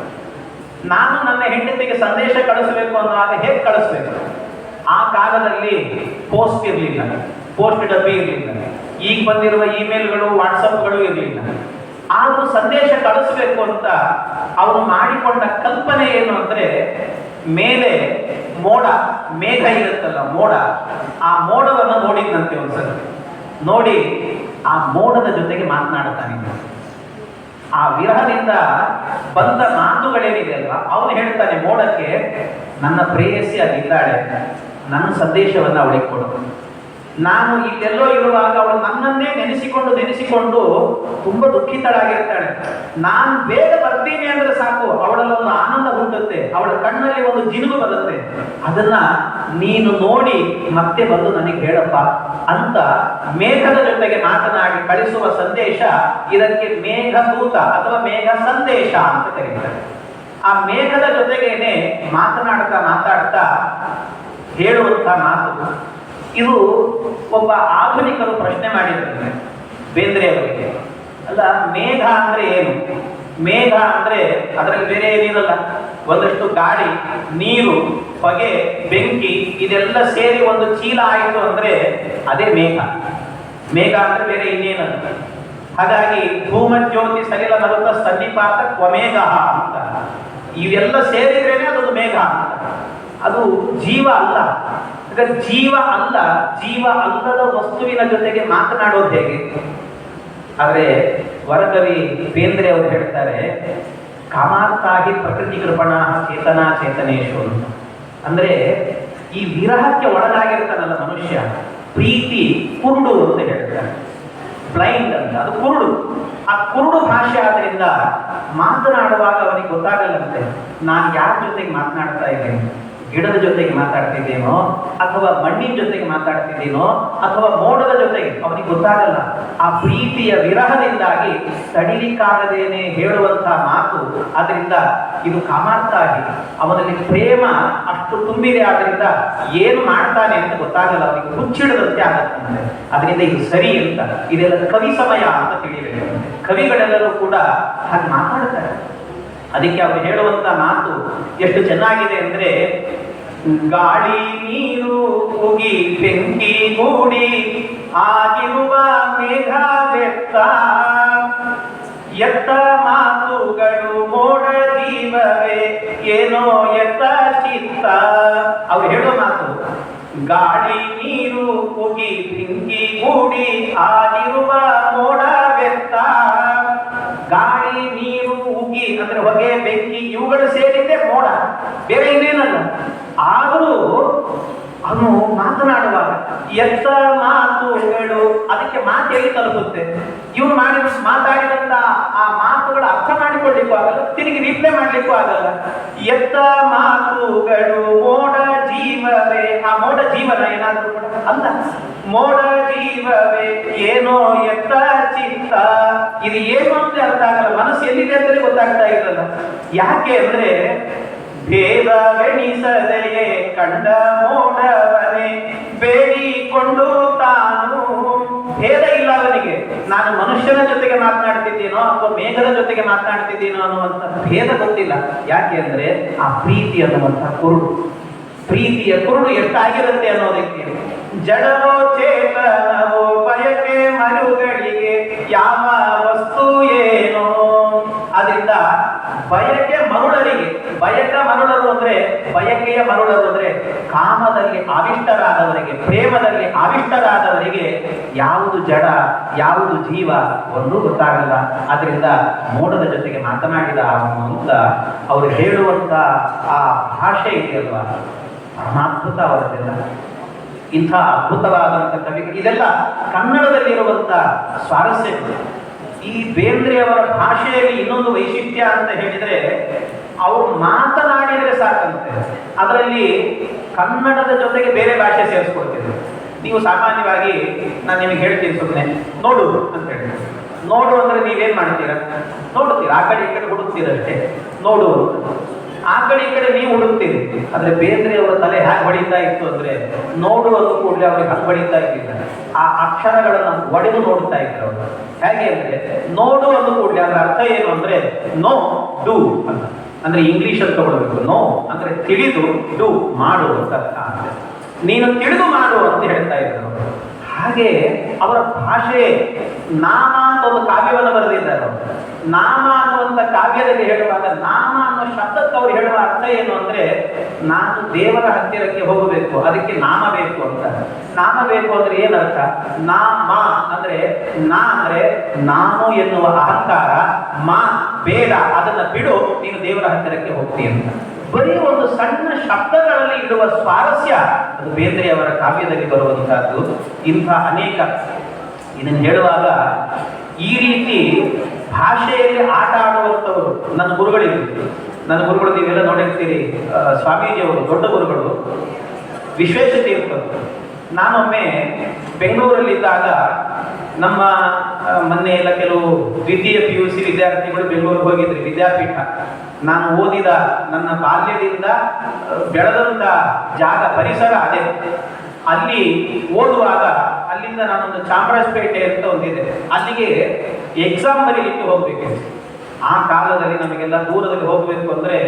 ನಾನು ನನ್ನ ಹೆಂಡತಿಗೆ ಸಂದೇಶ ಕಳಿಸ್ಬೇಕು ಅನ್ನೋವಾಗ ಹೇಗೆ ಕಳಿಸ್ಬೇಕು? ಆ ಕಾಲದಲ್ಲಿ ಪೋಸ್ಟ್ ಇರಲಿಲ್ಲ, ಪೋಸ್ಟ್ ಡಬ್ಬಿ ಇರಲಿಲ್ಲ, ಈಗ ಬಂದಿರುವ ಇಮೇಲ್ಗಳು ವಾಟ್ಸಪ್ಗಳು ಇರಲಿಲ್ಲ. ಆದರೂ ಸಂದೇಶ ಕಳಿಸ್ಬೇಕು ಅಂತ ಅವನು ಮಾಡಿಕೊಂಡ ಕಲ್ಪನೆ ಏನು ಅಂದ್ರೆ, ಮೇಲೆ ಮೇಘ ಇರುತ್ತಲ್ಲ, ಮೋಡ, ಆ ಮೋಡವನ್ನು ನೋಡಿದ್ನಂತೆ ಒಂದ್ಸಲ. ನೋಡಿ ಆ ಮೋಡದ ಜೊತೆಗೆ ಮಾತನಾಡ್ತಾನೆ. ಆ ವಿರಹದಿಂದ ಬಂದ ಮಾತುಗಳೇನಿದೆ ಅಲ್ವಾ, ಅವನು ಹೇಳ್ತಾನೆ ಮೋಡಕ್ಕೆ, ನನ್ನ ಪ್ರೇಯಸಿ ಆಗಿದ್ದಾಳೆ, ನನ್ನ ಸಂದೇಶವನ್ನು ಅವಳಿಗೆ ಕೊಡು. ನಾನು ಇಲ್ಲೆಲ್ಲೋ ಇರುವಾಗ ಅವಳು ನನ್ನನ್ನೇ ನೆನೆಸಿಕೊಂಡು ತುಂಬಾ ದುಃಖಿತಳಾಗಿರ್ತಾಳೆ. ನಾನು ಬೇಗ ಬರ್ತೀನಿ ಅಂದ್ರೆ ಸಾಕು, ಅವಳಲ್ಲಿ ಒಂದು ಆನಂದ ಹುಟ್ಟುತ್ತೆ, ಅವಳ ಕಣ್ಣಲ್ಲಿ ಒಂದು ಜಿನುಗು ಬರುತ್ತೆ. ಅದನ್ನ ನೀನು ನೋಡಿ ಮತ್ತೆ ಬಂದು ನನಗೆ ಹೇಳಪ್ಪ ಅಂತ ಮೇಘದ ಜೊತೆಗೆ ಮಾತನಾಡಿ ಕಳಿಸುವ ಸಂದೇಶ. ಇದಕ್ಕೆ ಮೇಘದೂತ ಅಥವಾ ಮೇಘ ಸಂದೇಶ ಅಂತ ಕರೀತಾರೆ. ಆ ಮೇಘದ ಜೊತೆಗೇನೆ ಮಾತಾಡ್ತಾ ಹೇಳುವಂತ ಮಾತು. ಇದು ಒಬ್ಬ ಆಧುನಿಕರು ಪ್ರಶ್ನೆ ಮಾಡಿದ್ದಾರೆ ಬೇಂದ್ರೆಯವರಿಗೆ, ಅಲ್ಲ ಮೇಘ ಅಂದ್ರೆ ಏನು? ಮೇಘ ಅಂದ್ರೆ ಅದರಲ್ಲಿ ಬೇರೆ ಏನಿರಲ್ಲ, ಒಂದಷ್ಟು ಗಾಳಿ, ನೀರು, ಹೊಗೆ, ಬೆಂಕಿ ಇದೆಲ್ಲ ಸೇರಿ ಒಂದು ಚೀಲ ಆಯಿತು ಅಂದ್ರೆ ಅದೇ ಮೇಘ. ಮೇಘ ಅಂದ್ರೆ ಬೇರೆ ಇನ್ನೇನಲ್ಲ. ಹಾಗಾಗಿ ಧೂಮಜ್ಯೋತಿ ಸಲಿಲ ನರುತ್ತ ಸನ್ನಿಪಾತ ಕ್ವಮೇಘ ಅಂತ, ಇವೆಲ್ಲ ಸೇರಿದ್ರೇನೆ ಅದೊಂದು ಮೇಘ ಅಂತ. ಅದು ಜೀವ ಅಲ್ಲ. ಜೀವ ಅಲ್ಲದ ವಸ್ತುವಿನ ಜೊತೆಗೆ ಮಾತನಾಡೋದು ಹೇಗೆ? ಆದರೆ ವರಕವಿ ಬೇಂದ್ರೆ ಅವರು ಹೇಳ್ತಾರೆ, ಕಾಮಾರ್ಥಾಗಿ ಪ್ರಕೃತಿ ಕೃಪಣ ಚೇತನಾ ಚೇತನೇಶು ಅಂತ. ಅಂದ್ರೆ ಈ ವಿರಹಕ್ಕೆ ಒಳಗಾಗಿರ್ತಾನಲ್ಲ ಮನುಷ್ಯ, ಪ್ರೀತಿ ಕುರುಡು ಅಂತ ಹೇಳ್ತಾರೆ. ಬ್ಲೈಂಡ್ ಅಂತ, ಅದು ಕುರುಡು. ಆ ಕುರುಡು ಭಾಷೆ ಆದ್ರಿಂದ ಮಾತನಾಡುವಾಗ ಅವನಿಗೆ ಗೊತ್ತಾಗಲ್ಲಂತೆ ನಾನು ಯಾರ ಜೊತೆಗೆ ಮಾತನಾಡ್ತಾ ಇದ್ದೇನೆ. ಗಿಡದ ಜೊತೆಗೆ ಮಾತಾಡ್ತಿದ್ದೇನೋ, ಅಥವಾ ಮಣ್ಣಿನ ಜೊತೆಗೆ ಮಾತಾಡ್ತಿದ್ದೇನೋ, ಅಥವಾ ಮೋಡದ ಜೊತೆಗೆ, ಅವನಿಗೆ ಗೊತ್ತಾಗಲ್ಲ. ಆ ಪ್ರೀತಿಯ ವಿರಹದಿಂದಾಗಿ ತಡಿಲಿಕ್ಕಾಗದೇನೆ ಹೇಳುವಂತಹ ಮಾತು. ಆದ್ರಿಂದ ಇದು ಕಾಮಾರ್ಥ ಆಗಿ ಅವನಲ್ಲಿ ಪ್ರೇಮ ಅಷ್ಟು ತುಂಬಿದೆ. ಆದ್ರಿಂದ ಏನು ಮಾಡ್ತಾನೆ ಅಂತ ಗೊತ್ತಾಗಲ್ಲ, ಅವನಿಗೆ ಹುಚ್ಚಿಡದಂತೆ ಆಗತ್ತಂತೆ. ಅದರಿಂದ ಇದು ಸರಿ ಅಂತ, ಇದೆಲ್ಲ ಕವಿ ಸಮಯ ಅಂತ ತಿಳಿಬೇಕು. ಕವಿಗಳೆಲ್ಲರೂ ಕೂಡ ಹಾಗೆ ಮಾತಾಡ್ತಾರೆ. ಅದಕ್ಕೆ ಅವರು ಹೇಳುವಂತ ಮಾತು ಎಷ್ಟು ಚೆನ್ನಾಗಿದೆ ಅಂದ್ರೆ, ಗಾಳಿ ನೀರು ಉಗಿ ಬೆಂಕಿ ಗೂಡಿ ಆಗಿರುವ ಮೇಘ ವ್ಯಕ್ತ, ಎತ್ತ ಮಾತುಗಳು ಮೋಡ ಜೀವವೇ ಏನೋ ಎತ್ತ ಚಿತ್ತ. ಅವ್ರು ಹೇಳೋ ಮಾತು, ಗಾಳಿ ನೀರು ಉಗಿ ಬೆಂಕಿ ಗೂಡಿ ಆಗಿರುವ ಮೋಡ ವ್ಯಕ್ತ. ಗಾಳಿ ನೀರು ಉಗಿ ಅಂದ್ರೆ ಹೊಗೆ ಬೆಂಕಿ ಇವುಗಳು ಸೇರಿದ್ದೆ ಮೋಡ, ಬೇರೆ ಇನ್ನೇನಲ್ಲ. ಆದರೂ ಅವನು ಮಾತನಾಡುವಾಗ ಎತ್ತ ಮಾತುಗಳು, ಅದಕ್ಕೆ ಮಾತು ಎಲ್ಲಿ ತಲುಪುತ್ತೆ? ಇವನು ಮಾತಾಡಿದಂತ ಆ ಮಾತುಗಳ ಅರ್ಥ ಮಾಡಿಕೊಳ್ಳಿಕ್ಕೂ ಆಗಲ್ಲ, ತಿರುಗಿ ರಿಪ್ಲೈ ಮಾಡ್ಲಿಕ್ಕೂ ಆಗಲ್ಲ. ಎತ್ತ ಮಾತುಗಳು ಮೋಡ ಜೀವವೇ, ಆ ಮೋಡ ಜೀವನ ಏನಾದ್ರೂ ಕೂಡ ಅಲ್ಲ, ಮೋಡ ಜೀವವೇ ಏನೋ ಎತ್ತ ಚಿತ್ತ. ಇದು ಏನು ಅಂತ ಅರ್ಥ ಆಗಲ್ಲ, ಮನಸ್ಸು ಎಲ್ಲಿದೆ ಅಂತಲೇ ಗೊತ್ತಾಗ್ತಾ ಇರಲ್ಲ. ಯಾಕೆ ಅಂದ್ರೆ ಭೇದವೆಣಿಸದೆಯೇ ಕಂಡ ಮೋಡವನೇ ಬೇಡಿಕೊಂಡು ತಾನು. ಭೇದ ಇಲ್ಲ ಅವನಿಗೆ, ನಾನು ಮನುಷ್ಯನ ಜೊತೆಗೆ ಮಾತನಾಡ್ತಿದ್ದೀನೋ ಅಥವಾ ಮೇಘದ ಜೊತೆಗೆ ಮಾತನಾಡ್ತಿದ್ದೀನೋ ಅನ್ನುವಂಥ ಭೇದ ಗೊತ್ತಿಲ್ಲ. ಯಾಕೆ ಅಂದ್ರೆ ಆ ಪ್ರೀತಿ ಅನ್ನುವಂಥ ಕುರುಡು, ಪ್ರೀತಿಯ ಕುರುಡು ಎಷ್ಟಾಗಿರುತ್ತೆ ಅನ್ನೋದಕ್ಕೆ. ಜಡವೋ ಚೇತನವೋ ಬಯಕೆ ಮರುಗಳಿಗೆ ಯಾವ ವಸ್ತು ಏನೋ. ಆದ್ರಿಂದ ಬಯಕೆ ಮರುಳರಿಗೆ, ಬಯಕ ಮರುಳರು ಅಂದ್ರೆ, ಬಯಕೆಯ ಮರುಳರು ಅಂದ್ರೆ ಕಾಮದಲ್ಲಿ ಆವಿಷ್ಟರಾದವರಿಗೆ, ಪ್ರೇಮದಲ್ಲಿ ಆವಿಷ್ಟರಾದವರಿಗೆ ಯಾವುದು ಜಡ ಯಾವುದು ಜೀವ ಒಂದೂ ಗೊತ್ತಾಗಲ್ಲ. ಆದ್ರಿಂದ ಮೋಡದ ಜೊತೆಗೆ ಮಾತನಾಡಿದ ಅಂತ ಅವರು ಹೇಳುವಂತ ಆ ಭಾಷೆ ಇದೆಯಲ್ವಾ, ಪರಮಾದ್ಭುತ ಅವರದೆಲ್ಲ. ಇಂಥ ಅದ್ಭುತವಾದಂಥ ಕವಿಗಳು, ಇದೆಲ್ಲ ಕನ್ನಡದಲ್ಲಿರುವಂತ ಸ್ವಾರಸ್ಯ. ಈ ಬೇಂದ್ರೆಯವರ ಭಾಷೆಯಲ್ಲಿ ಇನ್ನೊಂದು ವೈಶಿಷ್ಟ್ಯ ಅಂತ ಹೇಳಿದ್ರೆ, ಅವರು ಮಾತನಾಡಿದರೆ ಸಾಕಂತೆ ಅದರಲ್ಲಿ ಕನ್ನಡದ ಜೊತೆಗೆ ಬೇರೆ ಭಾಷೆ ಸೇರಿಸ್ಕೊಳ್ತಿದ್ರು. ನೀವು ಸಾಮಾನ್ಯವಾಗಿ ನಾನು ನಿಮಗೆ ಹೇಳ್ತೀನಿ, ಸುಮ್ಮನೆ ನೋಡು ಅಂತ ಹೇಳಿ, ನೋಡು ಅಂದ್ರೆ ನೀವೇನ್ ಮಾಡ್ತೀರಾ? ನೋಡುತ್ತೀರಾ, ಆ ಕಡೆ ಈ ಕಡೆ ಹುಡುಕ್ತೀರಷ್ಟೇ ನೋಡು. ಆ ಕಡೆ ಈ ಕಡೆ ನೀವು ಹುಡುಕ್ತೀರಿ. ಆದ್ರೆ ಬೇಂದ್ರೆಯವರ ತಲೆ ಹೇಗೆ ಹೊಡಿತಾ ಇತ್ತು ಅಂದ್ರೆ, ನೋಡುವುದು ಕೂಡಲೇ ಅವ್ರಿಗೆ ಹಂಗೆ ಹೊಡಿತಾ ಇದ್ದಿಲ್ಲ, ಆ ಅಕ್ಷರಗಳನ್ನು ಒಡೆದು ನೋಡ್ತಾ ಇದ್ರು ಅವರು. ಹೇಗೆ ಅಂದ್ರೆ, ನೋಡು ಅಂದು ಕೂಡಲೇ ಅದರ ಅರ್ಥ ಏನು ಅಂದ್ರೆ ನೋ ಡೂ ಅಂತ. ಅಂದ್ರೆ ಇಂಗ್ಲಿಷ್ ಅಂತ ತಗೊಳ್ಬೇಕು. ನೋ ಅಂದ್ರೆ ತಿಳಿದು, ಡೂ ಮಾಡು ಅಂತ ಅರ್ಥ. ನೀನು ತಿಳಿದು ಮಾಡು ಅಂತ ಹೇಳ್ತಾ ಇದ್ರು. ಹಾಗೆ ಅವರ ಭಾಷೆ. ನಾಮ ಅಂತ ಒಂದು ಕಾವ್ಯವನ್ನು ಬರೆದಿದ್ದಾರೆ ಅವರು. ನಾಮ ಅನ್ನುವಂಥ ಕಾವ್ಯದಲ್ಲಿ ಹೇಳುವಾಗ, ನಾಮ ಅನ್ನೋ ಶಬ್ದಕ್ಕೆ ಅವರು ಹೇಳುವ ಅರ್ಥ ಏನು ಅಂದ್ರೆ, ನಾನು ದೇವರ ಹತ್ತಿರಕ್ಕೆ ಹೋಗಬೇಕು, ಅದಕ್ಕೆ ನಾಮ ಬೇಕು ಅಂತ. ನಾಮ ಬೇಕು ಅಂದ್ರೆ ಏನರ್ಥ? ನಾಮ ಅಂದ್ರೆ, ನಾ ಅಂದ್ರೆ ನಾನು ಎನ್ನುವ ಅಹಂಕಾರ, ಮಾ ಬೇಡ, ಅದನ್ನ ಬಿಡು, ನೀನು ದೇವರ ಹತ್ತಿರಕ್ಕೆ ಹೋಗ್ತೀಯ ಅಂತ. ಬರೀ ಒಂದು ಸಣ್ಣ ಶಬ್ದಗಳಲ್ಲಿ ಇಡುವ ಸ್ವಾರಸ್ಯ ಅದು ಬೇಂದ್ರೆಯವರ ಕಾವ್ಯದಲ್ಲಿ ಬರುವಂತಹದ್ದು. ಇಂಥ ಅನೇಕ, ಇದನ್ನು ಹೇಳುವಾಗ ಈ ರೀತಿ ಭಾಷೆಯಲ್ಲಿ ಆಟ ಆಡುವಂಥವರು ನನ್ನ ಗುರುಗಳಿದ್ರು. ನನ್ನ ಗುರುಗಳು ನೀವೆಲ್ಲ ನೋಡಿರ್ತೀರಿ, ಸ್ವಾಮೀಜಿಯವರು ದೊಡ್ಡ ಗುರುಗಳು ವಿಶ್ವೇಶತೀರ್ಥರು. ನಾನೊಮ್ಮೆ ಬೆಂಗಳೂರಲ್ಲಿದ್ದಾಗ ನಮ್ಮ ಮೊನ್ನೆ ಎಲ್ಲ ಕೆಲವು ದ್ವಿತೀಯ PUC ವಿದ್ಯಾರ್ಥಿಗಳು ಬೆಂಗಳೂರಿಗೆ ಹೋಗಿದ್ರಿ, ವಿದ್ಯಾಪೀಠ. ನಾನು ಓದಿದ ನನ್ನ ಬಾಲ್ಯದಿಂದ ಬೆಳೆದಂಥ ಜಾಗ, ಪರಿಸರ ಅದೇ. ಅಲ್ಲಿ ಓದುವಾಗ ಅಲ್ಲಿಂದ ನಾನೊಂದು ಚಾಮರಾಜಪೇಟೆ ಅಂತ ಒಂದಿದೆ, ಅಲ್ಲಿಗೆ ಎಕ್ಸಾಮ್ ಬರೀಲಿಕ್ಕೆ ಹೋಗ್ಬೇಕು. ಆ ಕಾಲದಲ್ಲಿ ನಮಗೆಲ್ಲ ದೂರದಲ್ಲಿ ಹೋಗಬೇಕು ಅಂದ್ರೆ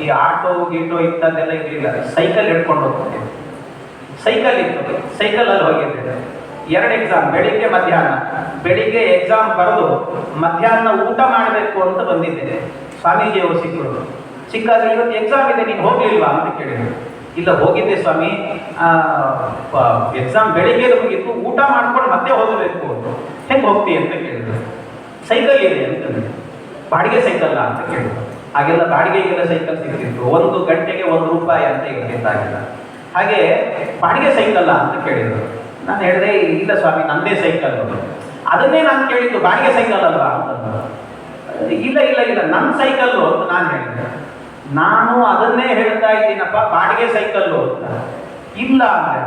ಈ ಆಟೋ ಗೀಟೋ ಇಂಥದ್ದೆಲ್ಲ ಇರಲಿಲ್ಲ, ಸೈಕಲ್ ಹಿಡ್ಕೊಂಡು ಹೋಗ್ತಿದ್ದೆ. ಸೈಕಲ್ ಇತ್ತು, ಸೈಕಲಲ್ಲಿ ಹೋಗಿದ್ದೆ. 2 ಎಕ್ಸಾಮ್, ಬೆಳಿಗ್ಗೆ ಮಧ್ಯಾಹ್ನ. ಬೆಳಿಗ್ಗೆ ಎಕ್ಸಾಮ್ ಬರೆದು ಮಧ್ಯಾಹ್ನ ಊಟ ಮಾಡಬೇಕು ಅಂತ ಬಂದಿದ್ದೆ. ಸ್ವಾಮೀಜಿಯವರು ಸಿಕ್ಕರು. ಸಿಕ್ಕಾಗ, ಇವತ್ತು ಎಕ್ಸಾಮ್ ಇದೆ, ನೀನು ಹೋಗ್ಲಿಲ್ವಾ ಅಂತ ಕೇಳಿದ್ರು. ಇಲ್ಲ, ಹೋಗಿದ್ದೆ ಸ್ವಾಮಿ, ಎಕ್ಸಾಮ್ ಬೆಳಿಗ್ಗೆ ಮುಗಿತ್ತು, ಊಟ ಮಾಡ್ಕೊಂಡು ಮತ್ತೆ ಹೋಗಬೇಕು, ಹೆಂಗೆ ಹೋಗ್ತೀವಿ ಅಂತ ಕೇಳಿದ್ರು. ಸೈಕಲ್ ಇದೆ ಅಂತಂದ್ರೆ ಬಾಡಿಗೆ ಸೈಕಲ್ಲ ಅಂತ ಕೇಳಿದ್ರು. ಹಾಗೆಲ್ಲ ಬಾಡಿಗೆಗೆಲ್ಲ ಸೈಕಲ್ ಸಿಗ್ತಿತ್ತು, 1 ಗಂಟೆಗೆ 1 ರೂಪಾಯಿ ಅಂತ ಇರ್ತಿದ್ದಾಗಿಲ್ಲ. ಹಾಗೆ ಬಾಡಿಗೆ ಸೈಕಲ್ಲ ಅಂತ ಕೇಳಿದ್ರು. ನಾನು ಹೇಳಿದೆ ಇಲ್ಲ ಸ್ವಾಮಿ ನಂದೇ ಸೈಕಲ್. ಅದನ್ನೇ ನಾನು ಕೇಳಿದ್ದು ಬಾಡಿಗೆ ಸೈಕಲ್ ಅಲ್ವಾ ಅಂತಂದ್ರು. ಇಲ್ಲ ಇಲ್ಲ ಇಲ್ಲ ನನ್ನ ಸೈಕಲ್ಲು ಅಂತ ನಾನು ಹೇಳಿದೆ. ನಾನು ಅದನ್ನೇ ಹೇಳ್ತಾ ಇದ್ದೀನಪ್ಪ ಬಾಡಿಗೆ ಸೈಕಲ್ಲು ಅಂತ. ಇಲ್ಲ ಅಂದ್ರೆ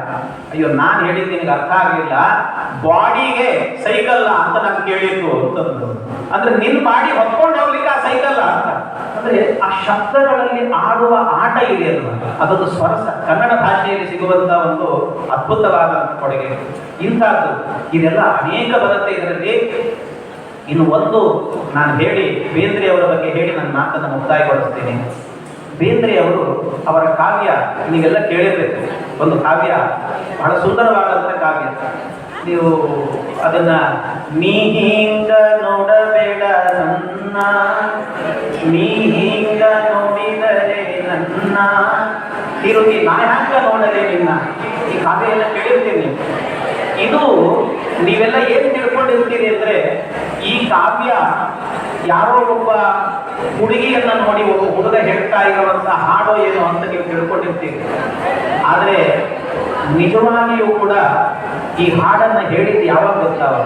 ಅಯ್ಯೋ ನಾನು ಹೇಳಿದ್ದು ನಿನಗೆ ಅರ್ಥ ಆಗಲಿಲ್ಲ, ಬಾಡಿಗೆ ಸೈಕಲ್ಲ ಅಂತ ನಾನು ಕೇಳಿದ್ದು ಅಂತಂದ್ರು. ಅಂದ್ರೆ ನಿನ್ನ ಬಾಡಿ ಹೊತ್ಕೊಂಡು ಹೋಗ್ಲಿಕ್ಕೆ ಆ ಸೈಕಲ್ಲ ಅಂತ. ಅಂದ್ರೆ ಆ ಶಬ್ದಗಳಲ್ಲಿ ಆಡುವ ಆಟ ಇದೆಯಲ್ವ, ಅದೊಂದು ಸ್ವರಸ ಕನ್ನಡ ಭಾಷೆಯಲ್ಲಿ ಸಿಗುವಂತ ಒಂದು ಅದ್ಭುತವಾದ ಕೊಡುಗೆ ಇಂಥದ್ದು. ಇದೆಲ್ಲ ಅನೇಕ ಬರುತ್ತೆ ಇದರಲ್ಲಿ. ಇನ್ನು ಒಂದು ನಾನು ಹೇಳಿ ಬೇಂದ್ರೆಯವರ ಬಗ್ಗೆ ಹೇಳಿ ನನ್ನ ಮಾತನ್ನು ಮುಕ್ತಾಯಗೊಳಿಸ್ತೀನಿ. ಬೇಂದ್ರೆಯವರು ಅವರ ಕಾವ್ಯ ನೀವೆಲ್ಲ ಕೇಳಿರ್ಬೇಕು. ಒಂದು ಕಾವ್ಯ ಬಹಳ ಸುಂದರವಾದಂಥ ಕಾವ್ಯ. ನೀವು ಅದನ್ನ ನೀ ಹಿಂಗ ನೋಡಬೇಡ ನನ್ನ, ನೀ ಹಿಂಗ ನೋಡಿದರೆ ನನ್ನ ತಿರುಗಿ ನಾ ಹ್ಯಾಂಗ ನೋಡದೆ ನಿನ್ನ, ಈ ಕಾವ್ಯ ಎಲ್ಲ ಕೇಳಿರ್ತೀನಿ. ಇದು ನೀವೆಲ್ಲ ಏನು ತಿಳ್ಕೊಂಡಿರ್ತೀರಿ ಅಂದ್ರೆ ಈ ಕಾವ್ಯ ಯಾರೋ ಒಬ್ಬ ಹುಡುಗಿಯನ್ನ ನೋಡಿ ಒಬ್ಬ ಹುಡುಗ ಹೇಳ್ತಾ ಇರುವಂತ ಹಾಡೋ ಏನು ಅಂತ ನೀವು ತಿಳ್ಕೊಂಡಿರ್ತೀರಿ. ಆದರೆ ನಿಜವಾಗಿಯೂ ಕೂಡ ಈ ಹಾಡನ್ನ ಹೇಳಿದ್ದು ಯಾವಾಗ ಗೊತ್ತಾವ?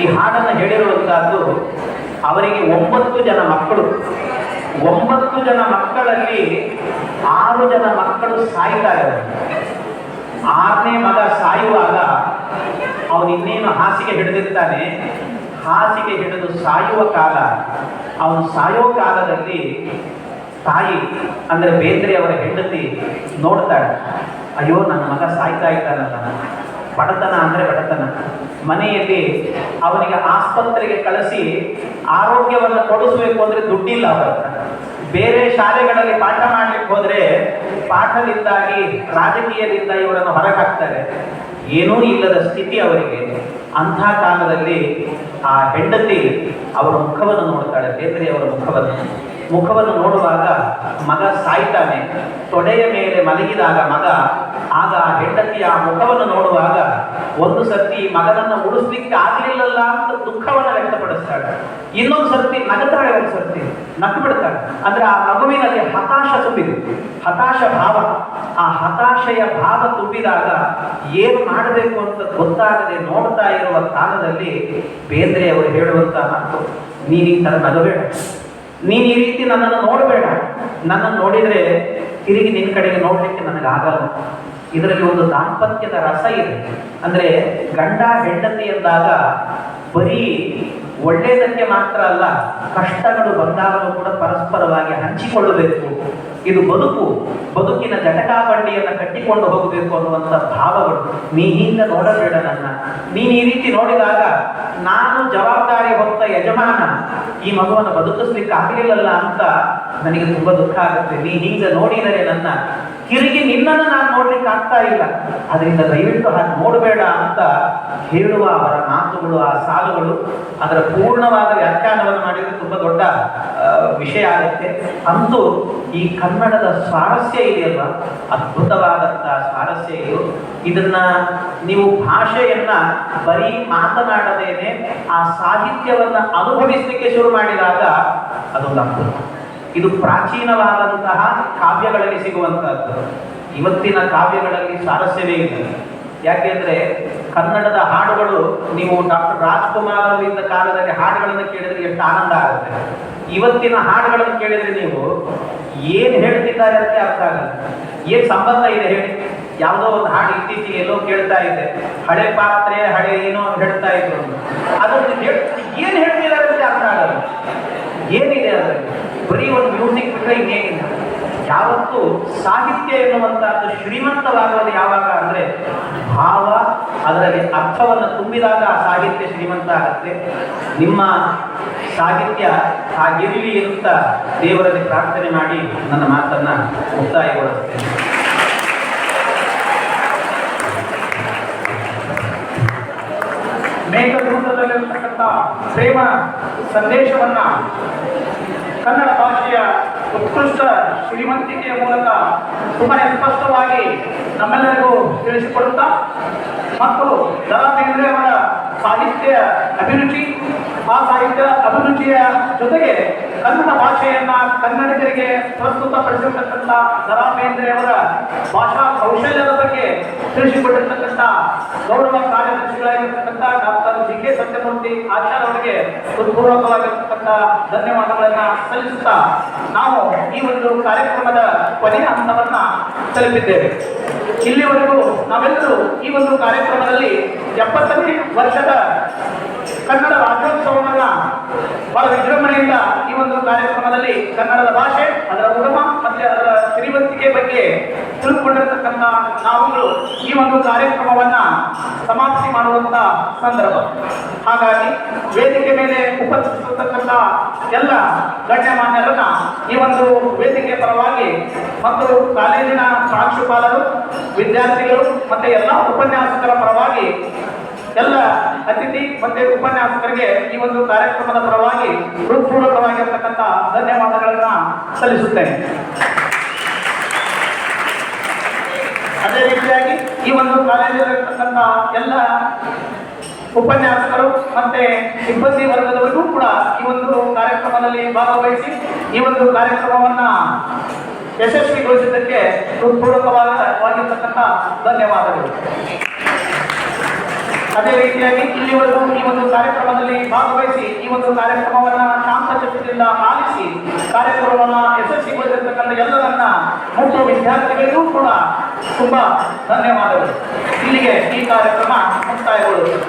ಈ ಹಾಡನ್ನ ಹೇಳಿರುವಂತಹದ್ದು ಅವರಿಗೆ 9 ಜನ ಮಕ್ಕಳು. 9 ಜನ ಮಕ್ಕಳಲ್ಲಿ 6 ಜನ ಮಕ್ಕಳು ಸಾಯ್ತಾ ಇದ್ದಾರೆ. 6ನೇ ಮಗ ಸಾಯುವಾಗ ಅವನು ಇನ್ನೇನು ಹಾಸಿಗೆ ಹಿಡಿದಿರ್ತಾನೆ. ಹಾಸಿಗೆ ಹಿಡಿದು ಸಾಯುವ ಕಾಲ, ಅವನು ಸಾಯೋ ಕಾಲದಲ್ಲಿ ತಾಯಿ ಅಂದರೆ ಬೇಂದ್ರೆಯವರ ಹೆಂಡತಿ ನೋಡ್ತಾಳೆ, ಅಯ್ಯೋ ನನ್ನ ಮಗ ಸಾಯ್ತಾ ಇದ್ದಾನಲ್ಲ. ಬಡತನ ಅಂದರೆ ಬಡತನ. ಮನೆಯಲ್ಲಿ ಅವನಿಗೆ ಆಸ್ಪತ್ರೆಗೆ ಕಳಿಸಿ ಆರೋಗ್ಯವನ್ನು ಕೊಡಿಸಬೇಕು ಅಂದರೆ ದುಡ್ಡಿಲ್ಲ ಅವರ ಹತ್ರ. ಬೇರೆ ಶಾಲೆಗಳಲ್ಲಿ ಪಾಠ ಮಾಡಲಿಕ್ಕೆ ಹೋದರೆ ಪಾಠದಿಂದಾಗಿ ರಾಜಕೀಯದಿಂದ ಇವರನ್ನು ಹೊರಗೆ ಹಾಕ್ತಾರೆ. ಏನೂ ಇಲ್ಲದ ಸ್ಥಿತಿ ಅವರಿಗೆ. ಅಂಥ ಕಾಲದಲ್ಲಿ ಆ ಹೆಂಡತಿ ಅವರ ಮುಖವನ್ನು ನೋಡ್ತಾಳೆ, ಬೇಂದ್ರೆಯವರ ಮುಖವನ್ನು ನೋಡುವಾಗ ಮಗ ಸಾಯ್ತಾನೆ. ತೊಡೆಯ ಮೇಲೆ ಮಲಗಿದಾಗ ಮಗ, ಆಗ ಆ ಹೆಂಡತಿ ಆ ಮುಖವನ್ನು ನೋಡುವಾಗ ಒಂದು ಸರ್ತಿ ಮಗನನ್ನು ಉಳಿಸ್ಲಿಕ್ಕೆ ಆಗಲಿಲ್ಲಲ್ಲ ಅಂತ ದುಃಖವನ್ನು ವ್ಯಕ್ತಪಡಿಸ್ತಾಳೆ. ಇನ್ನೊಂದು ಸರ್ತಿ ನಗುತ್ತಾಳೆ, ಒಂದು ಸರ್ತಿ ನಕ್ಕು ಬಿಡ್ತಾಳೆ. ಅಂದ್ರೆ ಆ ಮಗುವಿನಲ್ಲಿ ಹತಾಶ ತುಂಬಿದೆ, ಹತಾಶ ಭಾವ. ಆ ಹತಾಶೆಯ ಭಾವ ತುಂಬಿದಾಗ ಏನು ಮಾಡಬೇಕು ಅಂತ ಗೊತ್ತಾಗದೆ ನೋಡ್ತಾ ಇರುವ ಕಾಲದಲ್ಲಿ ಬೇಂದ್ರೆಯವರು ಹೇಳುವಂತ ಮಾತು, ನೀನು ಈ ಥರ ನಗಬೇಡ, ನೀನು ಈ ರೀತಿ ನನ್ನನ್ನು ನೋಡಬೇಡ, ನನ್ನನ್ನು ನೋಡಿದರೆ ತಿರುಗಿ ನಿನ್ನ ಕಡೆಗೆ ನೋಡಲಿಕ್ಕೆ ನನಗಾಗಲ್ಲ. ಇದರಲ್ಲಿ ಒಂದು ದಾಂಪತ್ಯದ ರಸ ಇದೆ. ಅಂದರೆ ಗಂಡ ಹೆಂಡತಿ ಎಂದಾಗ ಬರೀ ಒಳ್ಳೆಯದಕ್ಕೆ ಮಾತ್ರ ಅಲ್ಲ, ಕಷ್ಟಗಳು ಬಂದಾಗಲೂ ಕೂಡ ಪರಸ್ಪರವಾಗಿ ಹಂಚಿಕೊಳ್ಳಬೇಕು. ಇದು ಬದುಕಿನ ಜಟಕಾಬಂಡಿಯನ್ನು ಕಟ್ಟಿಕೊಂಡು ಹೋಗಬೇಕು ಅನ್ನುವಂಥ ಭಾವಗಳು. ನೀ ಹಿಂಗ ನೋಡಬೇಡ ನನ್ನ, ನೀನು ಈ ರೀತಿ ನೋಡಿದಾಗ ನಾನು ಜವಾಬ್ದಾರಿ ಹೊತ್ತ ಯಜಮಾನ ಈ ಮಗುವನ್ನು ಬದುಕಿಸ್ಲಿಕ್ಕೆ ಆಗಲಿಲ್ಲಲ್ಲ ಅಂತ ನನಗೆ ತುಂಬ ದುಃಖ ಆಗುತ್ತೆ. ನೀ ಹಿಂಗ ನೋಡಿದರೆ ನನ್ನ ತಿರುಗಿ ನಿನ್ನನ್ನು ನಾನು ನೋಡ್ಲಿಕ್ಕೆ ಆಗ್ತಾ ಇಲ್ಲ, ಅದರಿಂದ ದಯವಿಟ್ಟು ಹಾಗೆ ನೋಡಬೇಡ ಅಂತ ಹೇಳುವ ಅವರ ಮಾತುಗಳು, ಆ ಸಾಲುಗಳು, ಅದರ ಪೂರ್ಣವಾದ ವ್ಯಾಖ್ಯಾನವನ್ನು ಮಾಡಿದರೆ ತುಂಬ ದೊಡ್ಡ ವಿಷಯ ಆಗುತ್ತೆ. ಅಂತೂ ಈ ಕನ್ನಡದ ಸ್ವಾರಸ್ಯ ಇದೆಯಲ್ವ, ಅದ್ಭುತವಾದಂತಹ ಸ್ವಾರಸ್ಯ ಇದು. ಇದನ್ನ ನೀವು ಭಾಷೆಯನ್ನ ಬರೀ ಮಾತನಾಡದೇನೆ ಆ ಸಾಹಿತ್ಯವನ್ನ ಅನುಭವಿಸಲಿಕ್ಕೆ ಶುರು ಮಾಡಿದಾಗ ಅದೊಂದು ಅದ್ಭುತ. ಇದು ಪ್ರಾಚೀನವಾದಂತಹ ಕಾವ್ಯಗಳಲ್ಲಿ ಸಿಗುವಂತಹದ್ದು. ಇವತ್ತಿನ ಕಾವ್ಯಗಳಲ್ಲಿ ಸ್ವಾರಸ್ಯವೇ ಇಲ್ಲ. ಯಾಕೆಂದ್ರೆ ಕನ್ನಡದ ಹಾಡುಗಳು, ನೀವು ಡಾಕ್ಟರ್ ರಾಜ್ಕುಮಾರ್ ಅವರಿದ್ದ ಕಾಲದಲ್ಲಿ ಹಾಡುಗಳನ್ನು ಕೇಳಿದ್ರೆ ಎಷ್ಟು ಆನಂದ ಆಗುತ್ತೆ. ಇವತ್ತಿನ ಹಾಡುಗಳನ್ನು ಕೇಳಿದ್ರೆ ನೀವು ಏನು ಹೇಳ್ತಿದ್ದಾರೆ ಅಂತ ಅರ್ಥ ಆಗಲ್ಲ. ಏನು ಸಂಬಂಧ ಇದೆ ಹೇಳಿ? ಯಾವುದೋ ಒಂದು ಹಾಡು ಇತ್ತೀಚೆಗೆ ಎಲ್ಲೋ ಕೇಳ್ತಾ ಇದ್ದೆ, ಹಳೆ ಪಾತ್ರೆ ಹಳೆ ಏನೋ ಹೇಳ್ತಾ ಇದ್ರು, ಅದನ್ನು ಏನು ಹೇಳ್ತಿದ್ದಾರೆ ಅಂತ ಅರ್ಥ ಆಗಲ್ಲ. ಏನಿದೆ ಅದರಲ್ಲಿ? ಬರೀ ಒಂದು ಮ್ಯೂಸಿಕ್ ಬಿಟ್ಟರೆ ಇನ್ನೇನಿಲ್ಲ. ಯಾವತ್ತೂ ಸಾಹಿತ್ಯ ಎನ್ನುವಂತಹದ್ದು ಶ್ರೀಮಂತವಾಗುವುದು ಯಾವಾಗ ಅಂದರೆ ಭಾವ, ಅದರಲ್ಲಿ ಅರ್ಥವನ್ನು ತುಂಬಿದಾಗ ಆ ಸಾಹಿತ್ಯ ಶ್ರೀಮಂತ ಆಗುತ್ತೆ. ನಿಮ್ಮ ಸಾಹಿತ್ಯ ಹಾಗಿರಲಿ ಅಂತ ದೇವರಲ್ಲಿ ಪ್ರಾರ್ಥನೆ ಮಾಡಿ ನನ್ನ ಮಾತನ್ನು ಮುಕ್ತಾಯಗೊಳಿಸ್ತೇನೆ. ಮೇಘದೂತದಲ್ಲಿರತಕ್ಕಂಥ ಪ್ರೇಮ ಸಂದೇಶವನ್ನ ಕನ್ನಡ ಭಾಷೆಯ ಉತ್ಕೃಷ್ಟ ಶ್ರೀಮಂತಿಕೆಯ ಮೂಲಕ ತುಂಬನೇ ಸ್ಪಷ್ಟವಾಗಿ ನಮ್ಮೆಲ್ಲರಿಗೂ ತಿಳಿಸಿಕೊಡುತ್ತಾ ಮತ್ತು ದ ರಾ ಬೇಂದ್ರೆ ಅವರ ಸಾಹಿತ್ಯ ಅಭಿರುಚಿ ಆ ಸಾಹಿತ್ಯ ಅಭಿರುಚಿಯ ಜೊತೆಗೆ ಕನ್ನಡ ಭಾಷೆಯನ್ನ ಕನ್ನಡಿಗರಿಗೆ ಪ್ರಸ್ತುತಪಡಿಸಿರ್ತಕ್ಕಂಥ ದ.ರಾ ಬೇಂದ್ರೆ ಅವರ ಭಾಷಾ ಕೌಶಲ್ಯದ ಬಗ್ಗೆ ತಿಳಿಸಿಕೊಟ್ಟಿರ್ತಕ್ಕಂಥ ಗೌರವ ಕಾರ್ಯದರ್ಶಿಗಳಾಗಿರ್ತಕ್ಕಂಥ ಡಾಕ್ಟರ್ ಜಿ.ಕೆ. ಸತ್ಯಮೂರ್ತಿ ಆಚಾರ್ಯ ಅವರಿಗೆ ಹೃತ್ಪೂರ್ವಕವಾಗಿರ್ತಕ್ಕಂಥ ಧನ್ಯವಾದಗಳನ್ನ ಸಲ್ಲಿಸುತ್ತಾ ನಾವು ಈ ಒಂದು ಕಾರ್ಯಕ್ರಮದ ಕೊನೆಯ ಹಂತವನ್ನ ತಲುಪಿದ್ದೇವೆ. ಇಲ್ಲಿವರೆಗೂ ನಾವೆಲ್ಲರೂ ಈ ಒಂದು ಕಾರ್ಯಕ್ರಮದಲ್ಲಿ 70ನೇ ವರ್ಷದ ಕನ್ನಡ ರಾಜ್ಯೋತ್ಸವವನ್ನ ಬಹಳ ವಿಜೃಂಭಣೆಯಿಂದ ಈ ಒಂದು ಕಾರ್ಯಕ್ರಮದಲ್ಲಿ ಕನ್ನಡದ ಭಾಷೆ, ಅದರ ಉಗಮ ಮತ್ತೆ ಅದರ ಶ್ರೀಮಂತಿಕೆ ಬಗ್ಗೆ ತಿಳ್ಕೊಂಡಿರ್ತಕ್ಕಂಥ ನಾವುಗಳು ಈ ಒಂದು ಕಾರ್ಯಕ್ರಮವನ್ನ ಸಮಾಪ್ತಿ ಮಾಡುವಂತ ಸಂದರ್ಭ. ಹಾಗಾಗಿ ವೇದಿಕೆ ಮೇಲೆ ಉಪಸ್ಥಿತರ್ತಕ್ಕಂಥ ಎಲ್ಲ ಗಣ್ಯಮಾನ್ಯರನ್ನ ಈ ಒಂದು ವೇದಿಕೆ ಪರವಾಗಿ ಮತ್ತು ಕಾಲೇಜಿನ ಪ್ರಾಂಶುಪಾಲರು, ವಿದ್ಯಾರ್ಥಿಗಳು ಮತ್ತೆ ಎಲ್ಲ ಉಪನ್ಯಾಸಕರ ಪರವಾಗಿ ಎಲ್ಲ ಅತಿಥಿ ಮತ್ತೆ ಉಪನ್ಯಾಸಕರಿಗೆ ಈ ಒಂದು ಕಾರ್ಯಕ್ರಮದ ಪರವಾಗಿ ಹೃತ್ಪೂರ್ವಕವಾಗಿರ್ತಕ್ಕಂಥ ಧನ್ಯವಾದಗಳನ್ನ ಸಲ್ಲಿಸುತ್ತೇನೆ. ಅದೇ ರೀತಿಯಾಗಿ ಈ ಒಂದು ಕಾಲೇಜಿನಲ್ಲಿರ್ತಕ್ಕಂಥ ಎಲ್ಲ ಉಪನ್ಯಾಸಕರು ಮತ್ತೆ ಸಿಬ್ಬಂದಿ ವರ್ಗದವರಿಗೂ ಕೂಡ ಈ ಒಂದು ಕಾರ್ಯಕ್ರಮದಲ್ಲಿ ಭಾಗವಹಿಸಿ ಈ ಒಂದು ಕಾರ್ಯಕ್ರಮವನ್ನ ಯಶಸ್ವಿಗೊಳಿಸಿದ್ದಕ್ಕೆ ಹೃತ್ಪೂರ್ವಕವಾಗಿರ್ತಕ್ಕಂಥ ಧನ್ಯವಾದಗಳು. ಅದೇ ರೀತಿಯಾಗಿ ಇಲ್ಲಿವರೆಗೂ ಈ ಒಂದು ಕಾರ್ಯಕ್ರಮದಲ್ಲಿ ಭಾಗವಹಿಸಿ ಈ ಒಂದು ಕಾರ್ಯಕ್ರಮವನ್ನ ಶಾಂತಚಿತ್ತದಿಂದ ಆಲಿಸಿ ಕಾರ್ಯಕ್ರಮವನ್ನ ಯಶಸ್ವಿಗೊಳಿಸಿರ್ತಕ್ಕಂಥ ಎಲ್ಲರನ್ನ ಮತ್ತು ವಿದ್ಯಾರ್ಥಿಗಳಿಗೂ ಕೂಡ ತುಂಬಾ ಧನ್ಯವಾದಗಳು. ಇಲ್ಲಿಗೆ ಈ ಕಾರ್ಯಕ್ರಮ ಮುಕ್ತಾಯಗೊಳ್ಳುತ್ತದೆ.